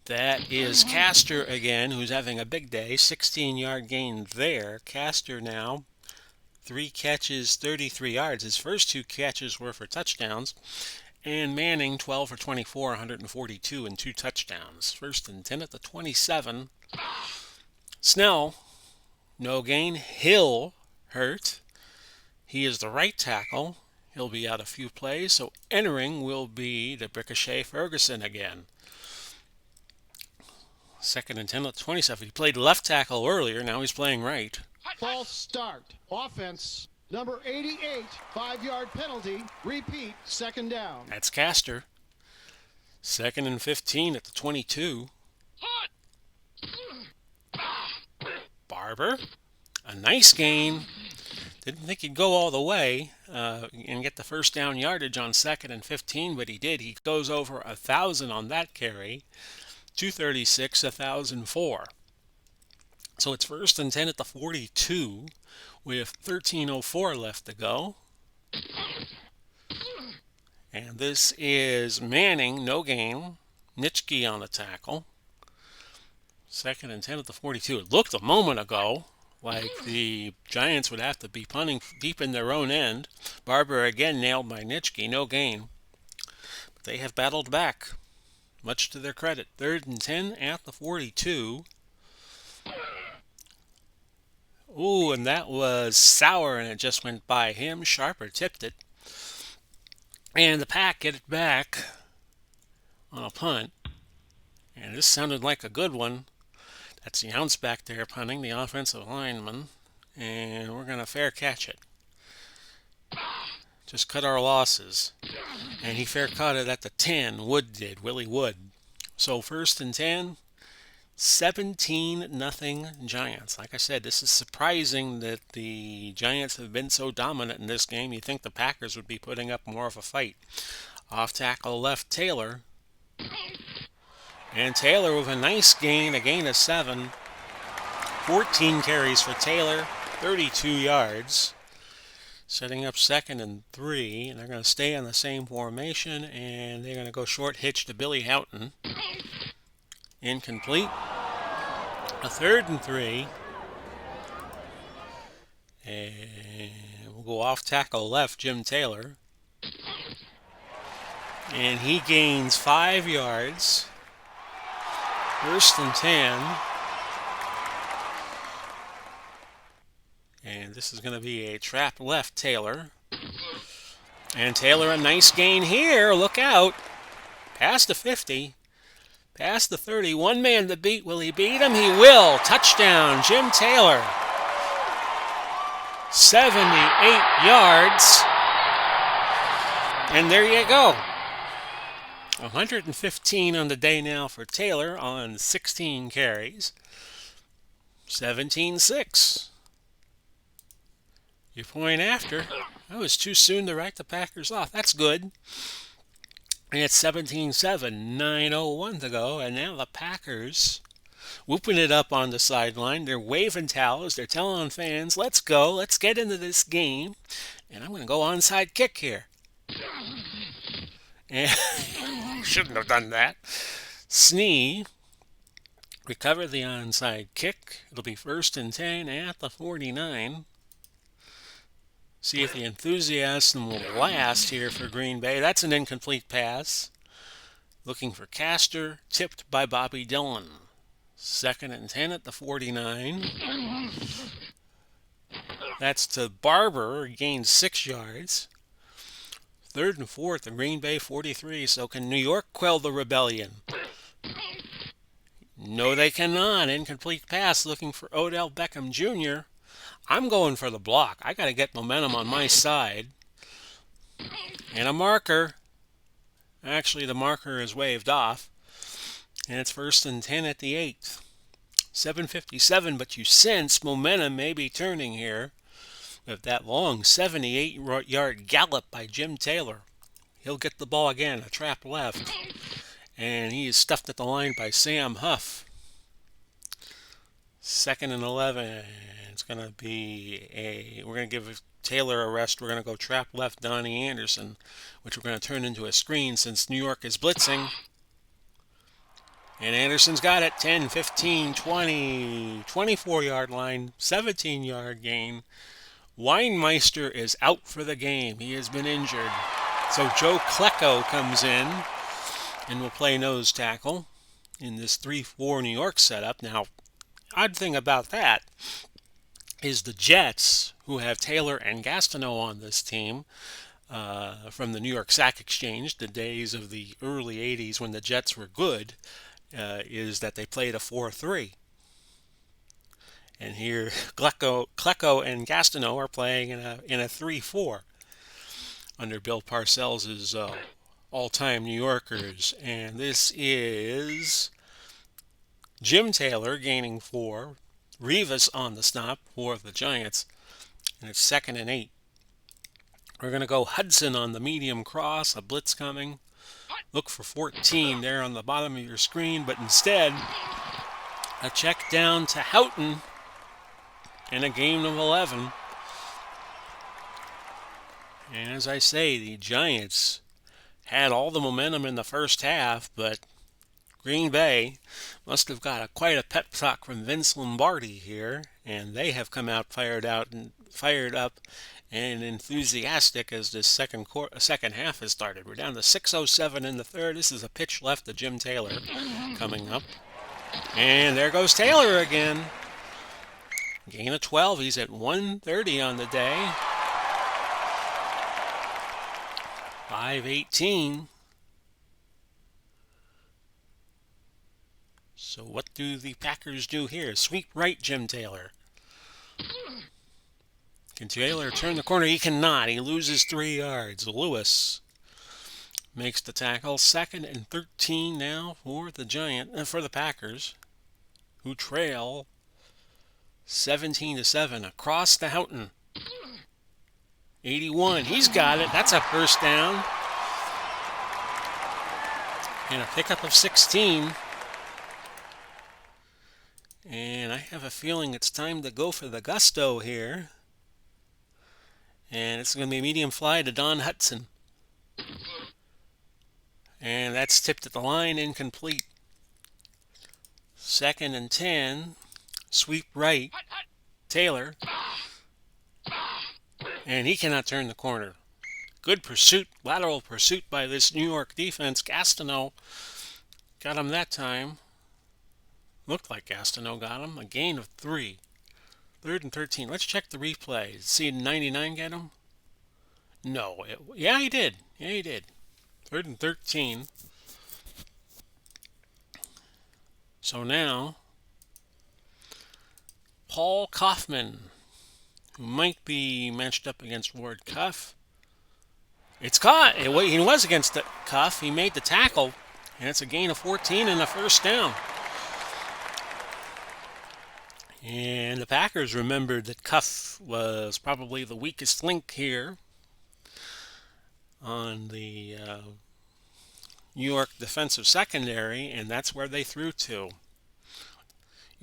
That is Castor again, who's having a big day. 16-yard gain there. Castor now 3 catches, 33 yards. His first 2 catches were for touchdowns. And Manning 12 for 24, 142 and 2 touchdowns. 1st and 10 at the 27. Snell, no gain. Hill hurt. He is the right tackle. He'll be out a few plays. So entering will be the Ricochet Ferguson again. 2nd and 10 at the 27. He played left tackle earlier. Now he's playing right. False start. Offense. Number 88, 5-yard penalty. Repeat, 2nd down. That's Castor. 2nd and 15 at the 22. Barber. A nice gain. Didn't think he'd go all the way and get the first down yardage on 2nd and 15, but he did. He goes over 1,000 on that carry. 236, 1,004. So it's 1st and 10 at the 42 with 13:04 left to go. And this is Manning, no gain. Nitschke on the tackle. 2nd and 10 at the 42. It looked a moment ago like the Giants would have to be punting deep in their own end. Barber again nailed by Nitschke, no gain. But they have battled back, much to their credit. 3rd and 10 at the 42. Ooh, and that was sour, and it just went by him. Sharper tipped it. And the Pack get it back on a punt. And this sounded like a good one. That's the ounce back there punting, the offensive lineman. And we're going to fair catch it. Just cut our losses. And he fair caught it at the 10. Wood did, Willie Wood. So first and 10, 17-0 Giants. Like I said, this is surprising that the Giants have been so dominant in this game. You'd think the Packers would be putting up more of a fight. Off tackle left Taylor. And Taylor with a nice gain, a gain of 7. 14 carries for Taylor, 32 yards. Setting up second and 3. And they're going to stay on the same formation. And they're going to go short hitch to Billy Houghton. Incomplete. A third and 3. And we'll go off tackle left, Jim Taylor. And he gains 5 yards. First and 10. And this is going to be a trap left, Taylor. And Taylor, a nice gain here. Look out. Past the 50. Past the 30. One man to beat. Will he beat him? He will. Touchdown, Jim Taylor. 78 yards. And there you go. 115 on the day now for Taylor on 16 carries. 17-6. Your point after. That was too soon to write the Packers off. That's good. And it's 17-7, 9:01 to go. And now the Packers whooping it up on the sideline. They're waving towels. They're telling fans, let's go. Let's get into this game. And I'm going to go onside kick here. And shouldn't have done that. Snee recover the onside kick. It'll be first and 10 at the 49. See if the enthusiasm will last here for Green Bay. That's an incomplete pass. Looking for Castor, tipped by Bobby Dillon. Second and 10 at the 49. That's to Barber, gains 6 yards. Third and 4 at the Green Bay 43. So can New York quell the rebellion? No, they cannot. Incomplete pass looking for Odell Beckham Jr. I'm going for the block. I got to get momentum on my side. And a marker. Actually, the marker is waved off. And it's first and 10 at the 8th. 7:57, but you sense momentum may be turning here. With that long 78-yard gallop by Jim Taylor. He'll get the ball again, a trap left. And he is stuffed at the line by Sam Huff. Second and 11. It's going to be we're going to give Taylor a rest. We're going to go trap left Donnie Anderson, which we're going to turn into a screen since New York is blitzing. And Anderson's got it. 10, 15, 20, 24-yard line, 17-yard gain. Weinmeister is out for the game. He has been injured. So Joe Klecko comes in and will play nose tackle in this 3-4 New York setup. Now, odd thing about that is the Jets, who have Taylor and Gastineau on this team from the New York Sack Exchange, the days of the early 80s when the Jets were good, is that they played a 4-3. And here, Klecko and Gastineau are playing in a 3-4 under Bill Parcells' all-time New Yorkers. And this is Jim Taylor gaining 4. Rivas on the stop for the Giants. And it's second and 8. We're going to go Hudson on the medium cross. A blitz coming. Look for 14 there on the bottom of your screen. But instead, a check down to Houghton. And a gain of 11. And as I say, the Giants had all the momentum in the first half, but Green Bay must have got quite a pep talk from Vince Lombardi here, and they have come out fired up and enthusiastic as this second half has started. We're down to 6:07 in the third. This is a pitch left to Jim Taylor coming up. And there goes Taylor again. Gain of 12. He's at 130 on the day. 518. So what do the Packers do here? Sweep right, Jim Taylor. Can Taylor turn the corner? He cannot. He loses 3 yards. Lewis makes the tackle. 2nd and 13 now for the Packers, who trail 17-7 across the Houghton. 81. He's got it. That's a first down. And a pickup of 16. And I have a feeling it's time to go for the gusto here. And it's going to be a medium fly to Don Hudson. And that's tipped at the line, incomplete. 2nd and 10. Sweep right. Taylor. And he cannot turn the corner. Good pursuit, lateral pursuit by this New York defense. Gastineau got him that time. Looked like Gastineau got him. A gain of 3. 3rd and 13. Let's check the replay. See 99 get him? No. Yeah, he did. Yeah, he did. 3rd and 13. So now, Paul Kaufman, who might be matched up against Ward Cuff. It's caught. He was against the Cuff. He made the tackle, and it's a gain of 14 and a first down. And the Packers remembered that Cuff was probably the weakest link here on the New York defensive secondary, and that's where they threw to.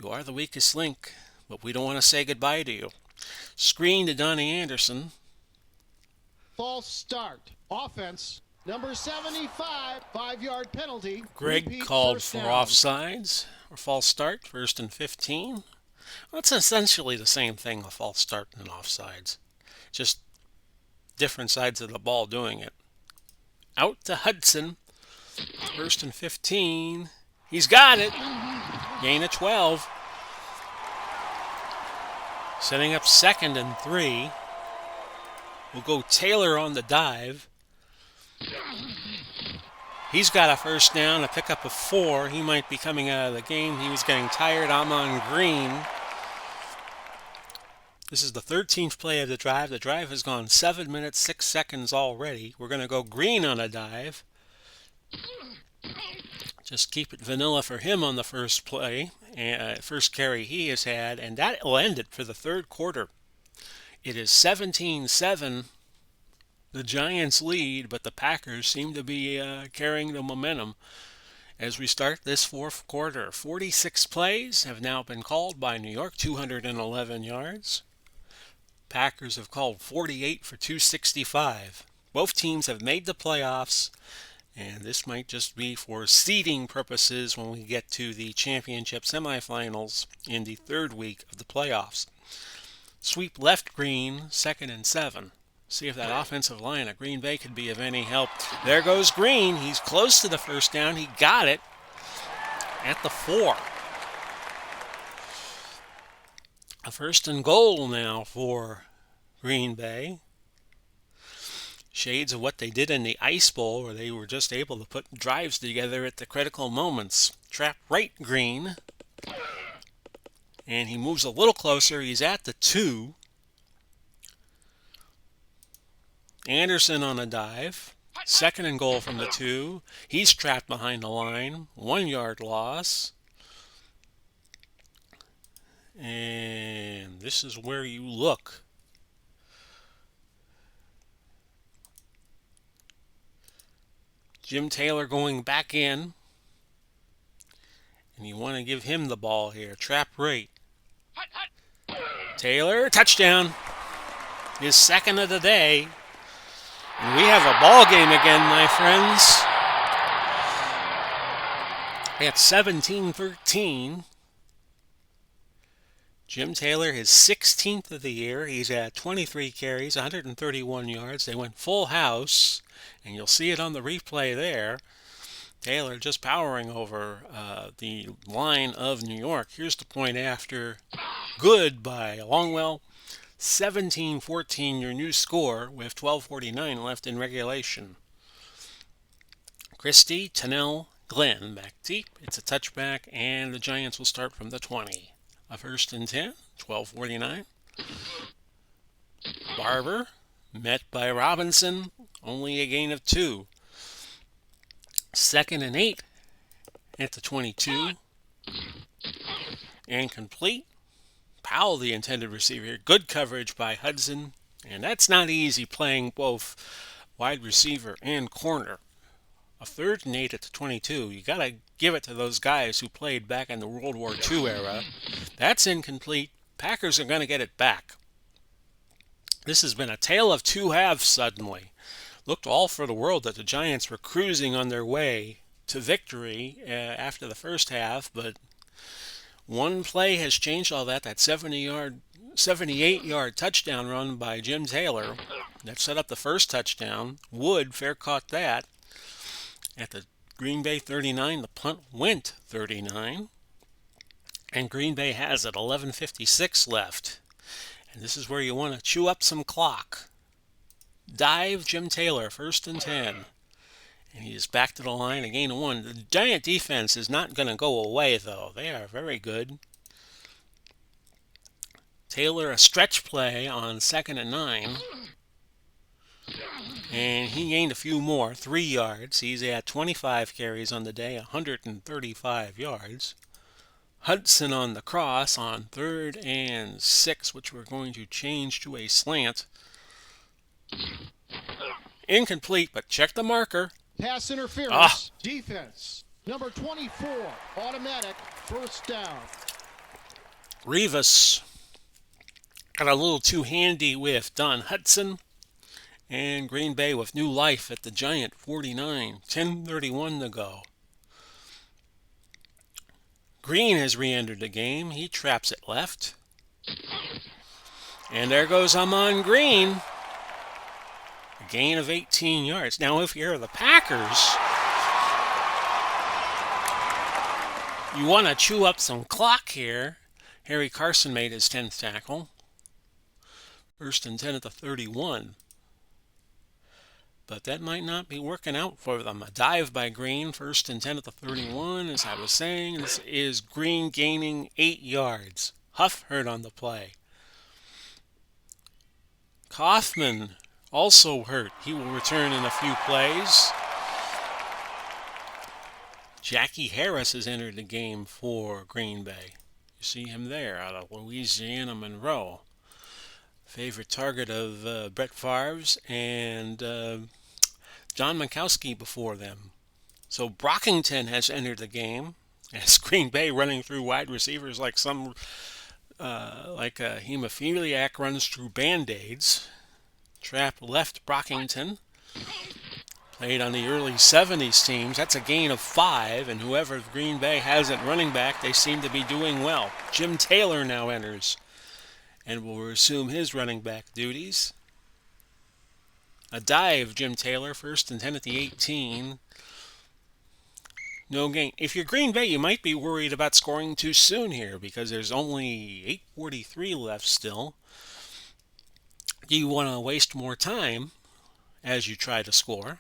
You are the weakest link, but we don't want to say goodbye to you. Screen to Donnie Anderson. False start. Offense. Number 75, 5-yard penalty. Greg Repeat called first for down. offsides or false start, 1st and 15. Well, it's essentially the same thing, a false start and offsides. Just different sides of the ball doing it. Out to Hudson. 1st and 15. He's got it. Gain of 12. Setting up 2nd and 3. We'll go Taylor on the dive. He's got a first down, a pickup of 4. He might be coming out of the game. He was getting tired. I'm on Green. This is the 13th play of the drive. The drive has gone 7 minutes, 6 seconds already. We're going to go Green on a dive. Just keep it vanilla for him on the first play, first carry he has had, and that will end it for the 3rd quarter. It is 17-7, the Giants lead, but the Packers seem to be carrying the momentum as we start this 4th quarter. 46 plays have now been called by New York, 211 yards. Packers have called 48 for 265. Both teams have made the playoffs, and this might just be for seeding purposes when we get to the championship semifinals in the 3rd week of the playoffs. Sweep left Green, 2nd and 7. See if that offensive line at Green Bay could be of any help. There goes Green. He's close to the first down. He got it at the 4. A 1st and goal now for Green Bay. Shades of what they did in the Ice Bowl, where they were just able to put drives together at the critical moments. Trap right Green. And he moves a little closer. He's at the 2. Anderson on a dive. 2nd and goal from the 2. He's trapped behind the line. 1-yard loss. And this is where you look. Jim Taylor going back in. And you want to give him the ball here. Trap right. Taylor, touchdown. His 2nd of the day. And we have a ball game again, my friends. At 17-13. Jim Taylor, his 16th of the year. He's at 23 carries, 131 yards. They went full house, and you'll see it on the replay there. Taylor just powering over the line of New York. Here's the point after good by Longwell. 17-14 your new score with 12:49 left in regulation. Christie, Tennell, Glenn back deep. It's a touchback, and the Giants will start from the 20. A first and 10, 12:49. Barber, met by Robinson, only a gain of 2. Second and 8 at the 22. Incomplete. Powell, the intended receiver. Good coverage by Hudson, and that's not easy playing both wide receiver and corner. A third and 8 at the 22. You got to give it to those guys who played back in the World War II era. That's incomplete. Packers are going to get it back. This has been a tale of two halves suddenly. Looked all for the world that the Giants were cruising on their way to victory after the first half, but one play has changed all that. That 78-yard touchdown run by Jim Taylor that set up the first touchdown. Wood fair caught that. At the Green Bay 39, the punt went 39. And Green Bay has it, 11:56 left. And this is where you want to chew up some clock. Dive Jim Taylor, first and 10. And he is back to the line, a gain of 1. The Giant defense is not going to go away, though. They are very good. Taylor, a stretch play on second and 9. And he gained a few more, 3 yards. He's at 25 carries on the day, 135 yards. Hudson on the cross on 3rd and 6, which we're going to change to a slant. Incomplete, but check the marker. Pass interference. Defense. Number 24. Automatic. First down. Rivas got a little too handy with Don Hudson. And Green Bay with new life at the Giant 49. 10:31 to go. Green has re-entered the game. He traps it left. And there goes Amon Green. A gain of 18 yards. Now, if you're the Packers, you want to chew up some clock here. Harry Carson made his 10th tackle. First and 10 at the 31. But that might not be working out for them. A dive by Green, first and 10 at the 31. As I was saying, this is Green gaining 8 yards. Huff hurt on the play. Kaufman also hurt. He will return in a few plays. Jackie Harris has entered the game for Green Bay. You see him there out of Louisiana Monroe. Favorite target of Brett Favre's and John Minkowski before them. So Brockington has entered the game as Green Bay running through wide receivers like a hemophiliac runs through Band-Aids. Trap left Brockington. Played on the early 70s teams. That's a gain of 5, and whoever Green Bay has at running back, they seem to be doing well. Jim Taylor now enters and will resume his running back duties. A dive, Jim Taylor, first and 10 at the 18. No gain. If you're Green Bay, you might be worried about scoring too soon here because there's only 8:43 left still. Do you want to waste more time as you try to score?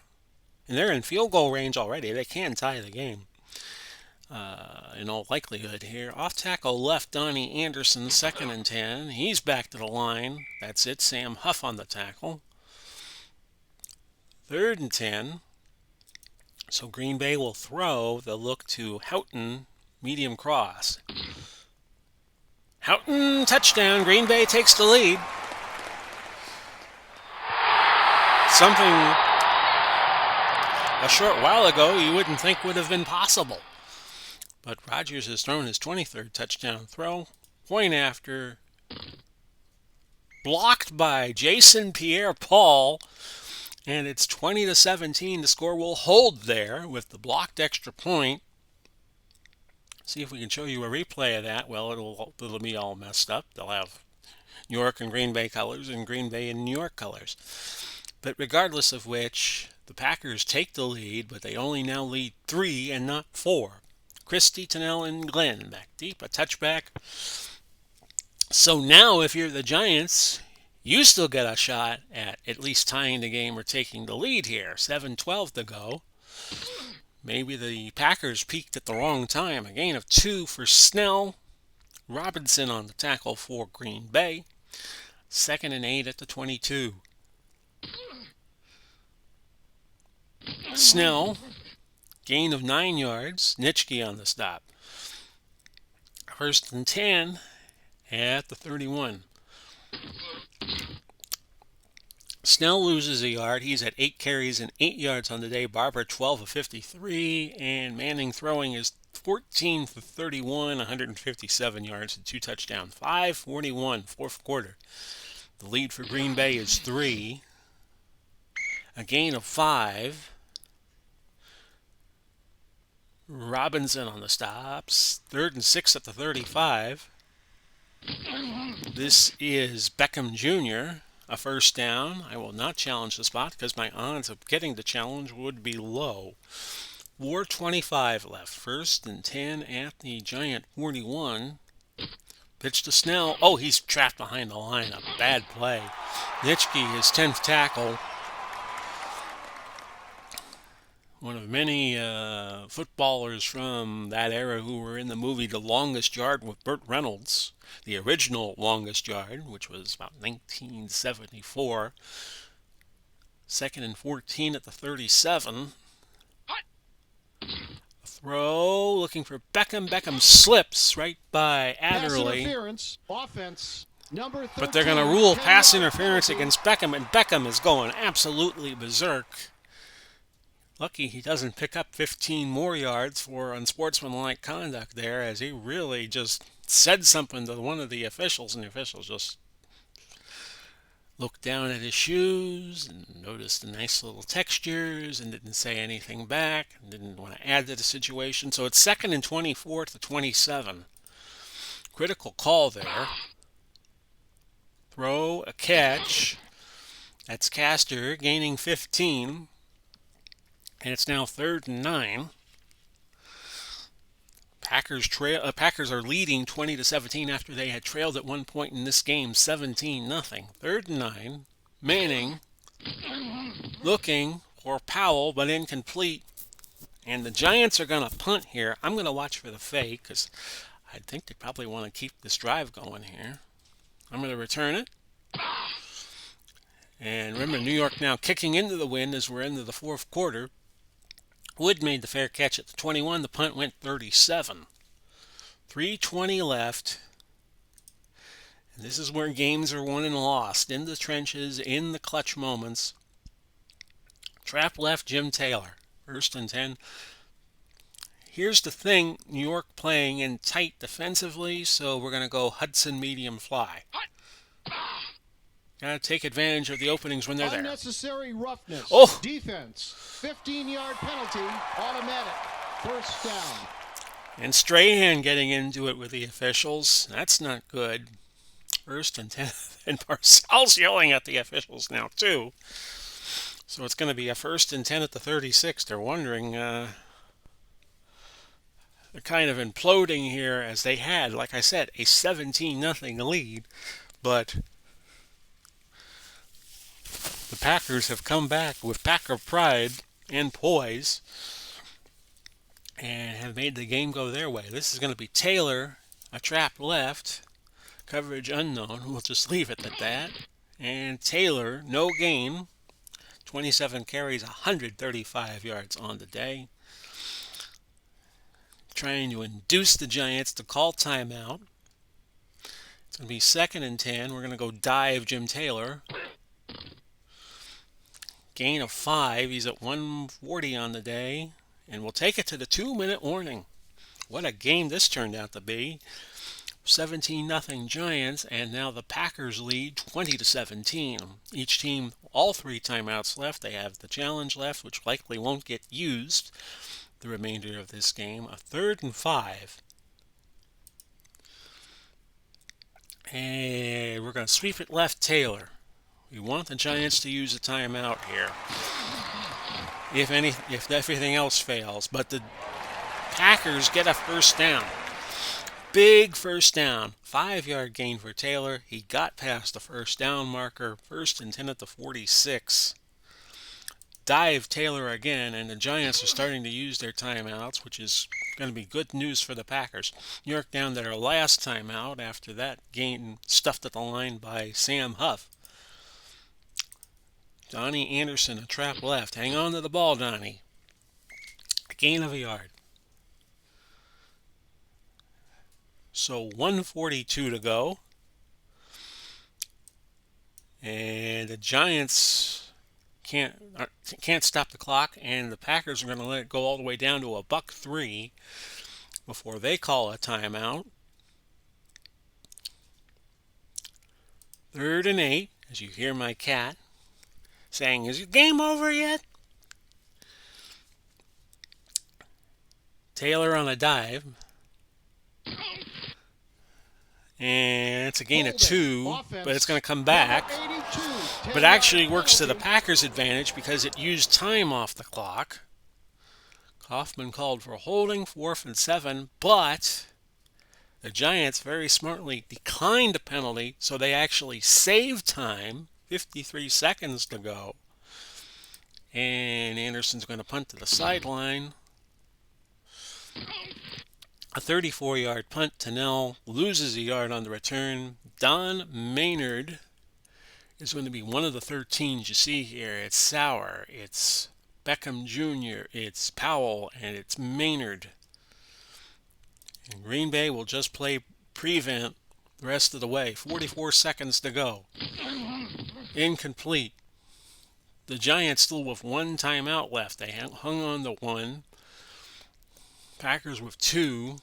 And they're in field goal range already. They can tie the game. In all likelihood here. Off tackle left, Donnie Anderson, second and 10. He's back to the line. That's it. Sam Huff on the tackle. 3rd and 10. So Green Bay will throw. They'll look to Houghton, medium cross. Houghton, touchdown. Green Bay takes the lead. Something a short while ago you wouldn't think would have been possible. But Rodgers has thrown his 23rd touchdown throw. Point after. Blocked by Jason Pierre-Paul. And it's 20-17. The score will hold there with the blocked extra point. See if we can show you a replay of that. Well, it'll be all messed up. They'll have New York and Green Bay colors and Green Bay and New York colors. But regardless of which, the Packers take the lead, but they only now lead 3 and not 4. Christie, Tennell, and Glenn back deep. A touchback. So now, if you're the Giants, you still get a shot at least tying the game or taking the lead here. 7:12 to go. Maybe the Packers peaked at the wrong time. A gain of 2 for Snell. Robinson on the tackle for Green Bay. 2nd and 8 at the 22. Snell, gain of 9 yards. Nitschke on the stop. 1st and 10 at the 31. Snell loses a yard. He's at 8 carries and 8 yards on the day. Barber 12 of 53. And Manning throwing is 14 for 31, 157 yards and 2 touchdowns. 5:41, fourth quarter. The lead for Green Bay is 3. A gain of 5. Robinson on the stops. 3rd and 6 at the 35. This is Beckham Jr., a first down. I will not challenge the spot because my odds of getting the challenge would be low. 4:25 left. 1st and 10 at the Giant 41. Pitch to Snell. Oh, he's trapped behind the line. A bad play. Nitschke, his 10th tackle. One of many footballers from that era who were in the movie The Longest Yard with Burt Reynolds, the original Longest Yard, which was about 1974. 2nd and 14 at the 37. Throw, looking for Beckham. Beckham slips right by Pass Adderley. interference. Offense. Number 13. But they're going to rule 10 pass yard interference penalty. against Beckham, and Beckham is going absolutely berserk. Lucky he doesn't pick up 15 more yards for unsportsmanlike conduct there, as he really just said something to one of the officials, and the officials just looked down at his shoes and noticed the nice little textures and didn't say anything back and didn't want to add to the situation. So it's 2nd and 24 to the 27. Critical call there. Throw, a catch. That's Castor gaining 15. And it's now 3rd and 9. Packers are leading 20 to 17 after they had trailed at one point in this game 17-0. 3rd and 9. Manning looking for Powell but incomplete. And the Giants are going to punt here. I'm going to watch for the fake because I think they probably want to keep this drive going here. I'm going to return it. And remember, New York now kicking into the wind as we're into the fourth quarter. Wood made the fair catch at the 21. The punt went 37. 3:20 left. And this is where games are won and lost. In the trenches, in the clutch moments. Trap left, Jim Taylor. 1st and 10. Here's the thing. New York playing in tight defensively, so we're going to go Hudson medium fly. Got to take advantage of the openings when they're there. Unnecessary roughness. Oh! Defense. 15-yard penalty. Automatic. First down. And Strahan getting into it with the officials. That's not good. 1st and 10. And Parcells yelling at the officials now, too. So it's going to be a 1st and 10 at the 36. They're wondering, they're kind of imploding here as they had, like I said, a 17-0 lead. But the Packers have come back with Packer pride and poise and have made the game go their way. This is going to be Taylor, a trap left, coverage unknown. We'll just leave it at that. And Taylor, no gain, 27 carries, 135 yards on the day. Trying to induce the Giants to call timeout. It's going to be 2nd and 10. We're going to go dive Jim Taylor. Gain of 5. He's at 140 on the day. And we'll take it to the 2-minute warning. What a game this turned out to be. 17-0 Giants, and now the Packers lead 20 to 17. Each team, all 3 timeouts left. They have the challenge left, which likely won't get used the remainder of this game. A 3rd and 5. And we're going to sweep it left Taylor. We want the Giants to use a timeout here. If everything else fails. But the Packers get a first down. Big first down, 5 yard gain for Taylor. He got past the first down marker, 1st and 10 at the 46. Dive Taylor again, and the Giants are starting to use their timeouts, which is going to be good news for the Packers. New York down to their last timeout after that gain stuffed at the line by Sam Huff. Donnie Anderson, a trap left. Hang on to the ball, Donnie. A gain of a yard. So 142 to go. And the Giants can't stop the clock, and the Packers are going to let it go all the way down to a $1.03 before they call a timeout. 3rd and 8, as you hear my cat saying, "Is the game over yet?" Taylor on a dive, and it's a gain of 2, but it's going to come back. But actually works to the Packers' advantage because it used time off the clock. Kaufman called for holding, 4th and 7, but the Giants very smartly declined the penalty, so they actually saved time, 53 seconds to go. And Anderson's going to punt to the sideline. A 34-yard punt. Tennell loses a yard on the return. Don Maynard is going to be one of the 13s you see here. It's Sauer, it's Beckham Jr., it's Powell, and it's Maynard. And Green Bay will just play prevent the rest of the way. 44 seconds to go. Incomplete. The Giants still with one timeout left. They hung on to one. Packers with 2.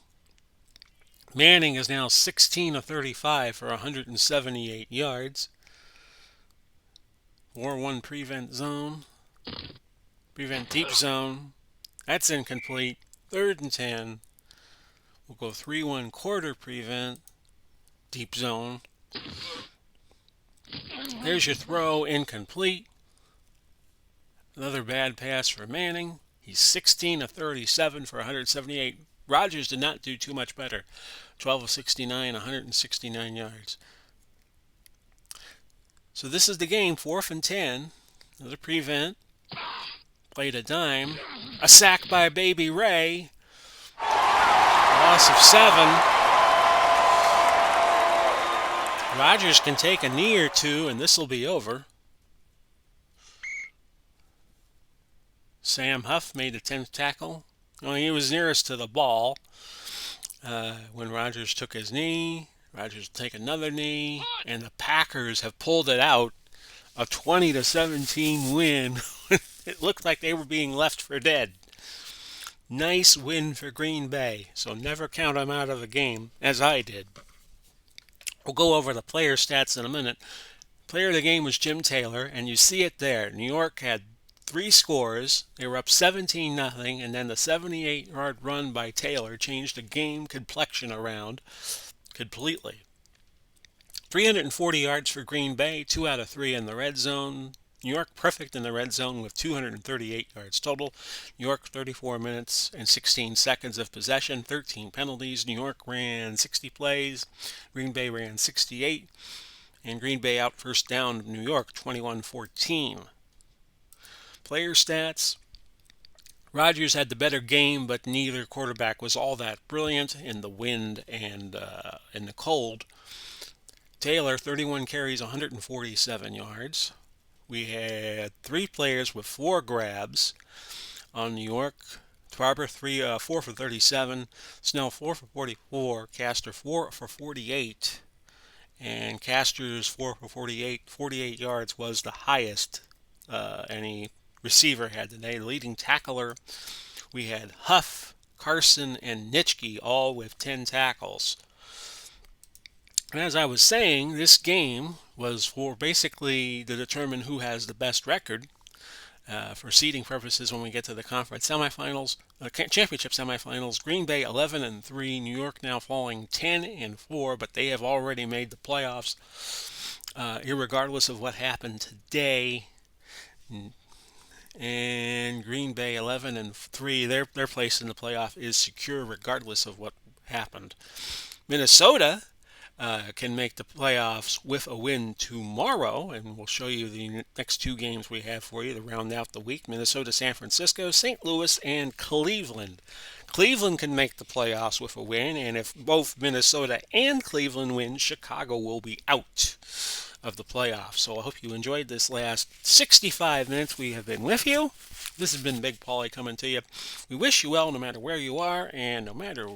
Manning is now 16 of 35 for 178 yards. 4-1 prevent zone. Prevent deep zone. That's incomplete. 3rd and 10. We'll go 3-1 quarter prevent. Deep zone. There's your throw. Incomplete. Another bad pass for Manning. He's 16 of 37 for 178. Rodgers did not do too much better. 12 of 69, 169 yards. So this is the game, 4th and 10. Another prevent. Played a dime. A sack by Baby Ray. Loss of 7. Rodgers can take a knee or two, and this will be over. Sam Huff made the 10th tackle. Well, he was nearest to the ball when Rodgers took his knee. Rodgers will take another knee, and the Packers have pulled it out. A 20-17 win. It looked like they were being left for dead. Nice win for Green Bay. So never count them out of the game, as I did. We'll go over the player stats in a minute. Player of the game was Jim Taylor, and you see it there. New York had 3 scores. They were up 17-0, and then the 78-yard run by Taylor changed the game complexion around completely. 340 yards for Green Bay, 2 out of 3 in the red zone. New York perfect in the red zone with 238 yards total. New York 34 minutes and 16 seconds of possession, 13 penalties. New York ran 60 plays. Green Bay ran 68. And Green Bay out first down New York 21-14. Player stats. Rodgers had the better game, but neither quarterback was all that brilliant in the wind and in the cold. Taylor, 31 carries, 147 yards. We had 3 players with 4 grabs on New York. Barber, 4 for 37. Snell, 4 for 44. Castor, 4 for 48. And Castor's 4 for 48. 48 yards was the highest any receiver had today. Leading tackler, we had Huff, Carson, and Nitschke all with 10 tackles. And as I was saying, this game was for basically to determine who has the best record for seeding purposes when we get to the conference semifinals, championship semifinals. Green Bay 11-3, New York now falling 10-4, but they have already made the playoffs, irregardless of what happened today. And Green Bay 11-3, their place in the playoff is secure regardless of what happened. Minnesota can make the playoffs with a win tomorrow, and we'll show you the next two games we have for you to round out the week. Minnesota, San Francisco, St. Louis, and Cleveland. Cleveland can make the playoffs with a win, and if both Minnesota and Cleveland win, Chicago will be out of the playoffs. So I hope you enjoyed this last 65 minutes we have been with you. This has been Big Paulie coming to you. We wish you well no matter where you are and no matter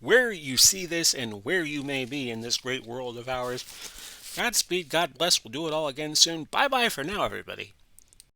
where you see this and where you may be in this great world of ours. Godspeed, God bless. We'll do it all again soon. Bye bye for now, everybody.